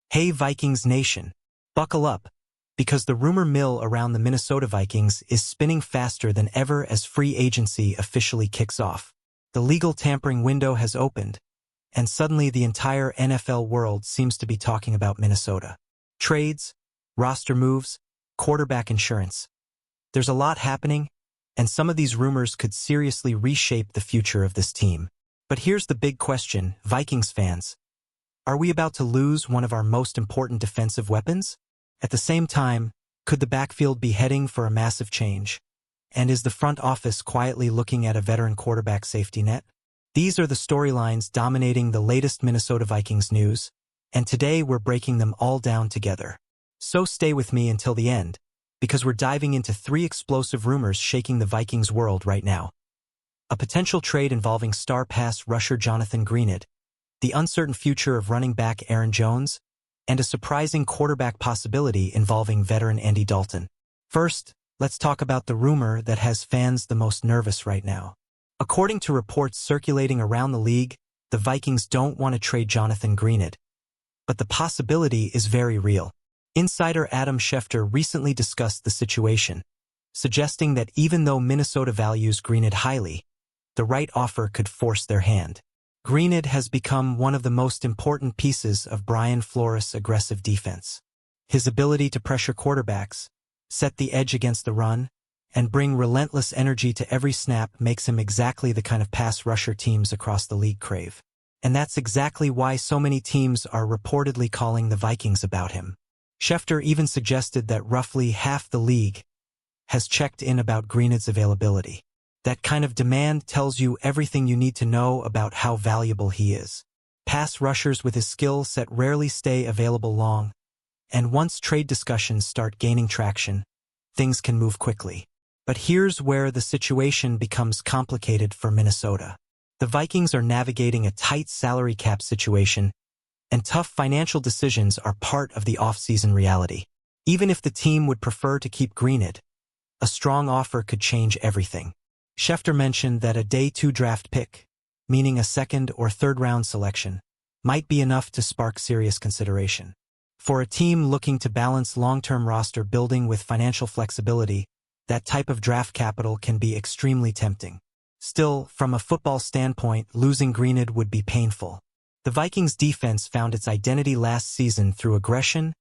Hey Vikings Nation, buckle up, because the rumor mill around the Minnesota Vikings is spinning faster than ever as free agency officially kicks off. The legal tampering window has opened, and suddenly the entire NFL world seems to be talking about Minnesota. Trades, roster moves, quarterback insurance. There's a lot happening, and some of these rumors could seriously reshape the future of this team. But here's the big question, Vikings fans. Are we about to lose one of our most important defensive weapons? At the same time, could the backfield be heading for a massive change? And is the front office quietly looking at a veteran quarterback safety net? These are the storylines dominating the latest Minnesota Vikings news, and today we're breaking them all down together. So stay with me until the end, because we're diving into 3 explosive rumors shaking the Vikings world right now. A potential trade involving star pass rusher Jonathan Greenard, the uncertain future of running back Aaron Jones, and a surprising quarterback possibility involving veteran Andy Dalton. First, let's talk about the rumor that has fans the most nervous right now. According to reports circulating around the league, the Vikings don't want to trade Jonathan Greenard. But the possibility is very real. Insider Adam Schefter recently discussed the situation, suggesting that even though Minnesota values Greenard highly, the right offer could force their hand. Greenard has become one of the most important pieces of Brian Flores' aggressive defense. His ability to pressure quarterbacks, set the edge against the run, and bring relentless energy to every snap makes him exactly the kind of pass rusher teams across the league crave. And that's exactly why so many teams are reportedly calling the Vikings about him. Schefter even suggested that roughly half the league has checked in about Greenard's availability. That kind of demand tells you everything you need to know about how valuable he is. Pass rushers with his skill set rarely stay available long, and once trade discussions start gaining traction, things can move quickly. But here's where the situation becomes complicated for Minnesota. The Vikings are navigating a tight salary cap situation, and tough financial decisions are part of the off-season reality. Even if the team would prefer to keep Greenard, a strong offer could change everything. Schefter mentioned that a day 2 draft pick, meaning a second or third round selection, might be enough to spark serious consideration. For a team looking to balance long-term roster building with financial flexibility, that type of draft capital can be extremely tempting. Still, from a football standpoint, losing Greenard would be painful. The Vikings' defense found its identity last season through aggression,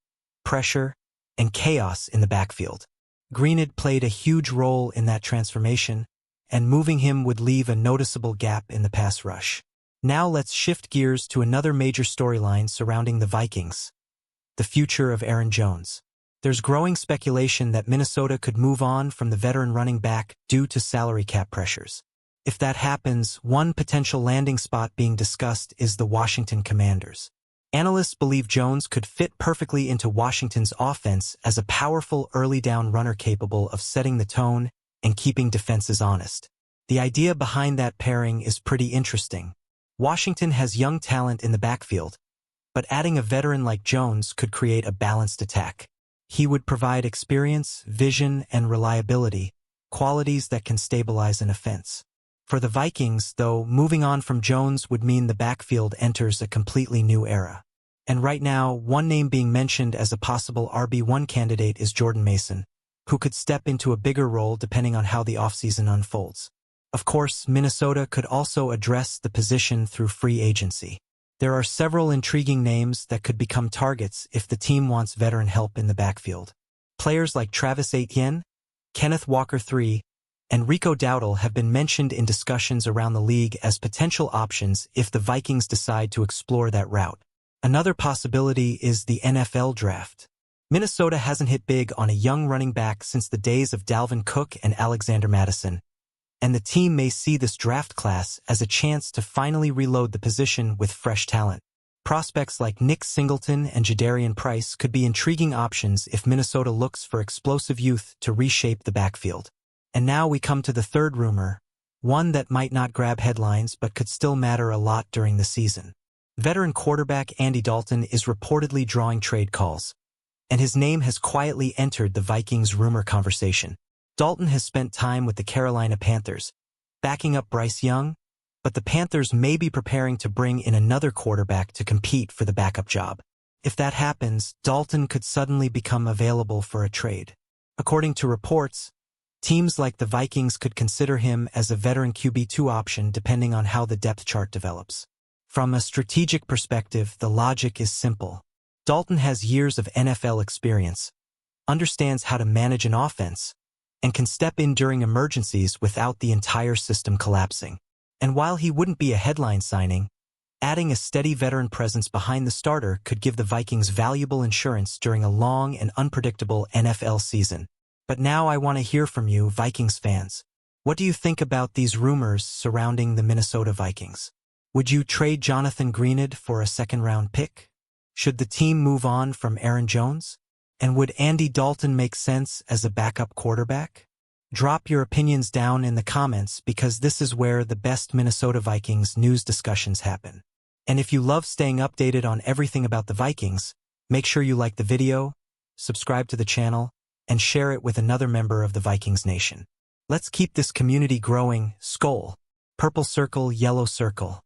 pressure, and chaos in the backfield. Greenard played a huge role in that transformation, and moving him would leave a noticeable gap in the pass rush. Now let's shift gears to another major storyline surrounding the Vikings: the future of Aaron Jones. There's growing speculation that Minnesota could move on from the veteran running back due to salary cap pressures. If that happens, one potential landing spot being discussed is the Washington Commanders. Analysts believe Jones could fit perfectly into Washington's offense as a powerful early-down runner capable of setting the tone and keeping defenses honest. The idea behind that pairing is pretty interesting. Washington has young talent in the backfield, but adding a veteran like Jones could create a balanced attack. He would provide experience, vision, and reliability, qualities that can stabilize an offense. For the Vikings, though, moving on from Jones would mean the backfield enters a completely new era. And right now, one name being mentioned as a possible RB1 candidate is Jordan Mason, who could step into a bigger role depending on how the offseason unfolds. Of course, Minnesota could also address the position through free agency. There are several intriguing names that could become targets if the team wants veteran help in the backfield. Players like Travis Etienne, Kenneth Walker III, and Rico Dowdle have been mentioned in discussions around the league as potential options if the Vikings decide to explore that route. Another possibility is the NFL draft. Minnesota hasn't hit big on a young running back since the days of Dalvin Cook and Alexander Mattison, and the team may see this draft class as a chance to finally reload the position with fresh talent. Prospects like Nick Singleton and Jadarian Price could be intriguing options if Minnesota looks for explosive youth to reshape the backfield. And now we come to the third rumor, one that might not grab headlines but could still matter a lot during the season. Veteran quarterback Andy Dalton is reportedly drawing trade calls, and his name has quietly entered the Vikings rumor conversation. Dalton has spent time with the Carolina Panthers, backing up Bryce Young, but the Panthers may be preparing to bring in another quarterback to compete for the backup job. If that happens, Dalton could suddenly become available for a trade. According to reports, teams like the Vikings could consider him as a veteran QB2 option depending on how the depth chart develops. From a strategic perspective, the logic is simple. Dalton has years of NFL experience, understands how to manage an offense, and can step in during emergencies without the entire system collapsing. And while he wouldn't be a headline signing, adding a steady veteran presence behind the starter could give the Vikings valuable insurance during a long and unpredictable NFL season. But now I want to hear from you, Vikings fans. What do you think about these rumors surrounding the Minnesota Vikings? Would you trade Jonathan Greenard for a second-round pick? Should the team move on from Aaron Jones? And would Andy Dalton make sense as a backup quarterback? Drop your opinions down in the comments because this is where the best Minnesota Vikings news discussions happen. And if you love staying updated on everything about the Vikings, make sure you like the video, subscribe to the channel, and share it with another member of the Vikings Nation. Let's keep this community growing. Skol. Purple circle, yellow circle.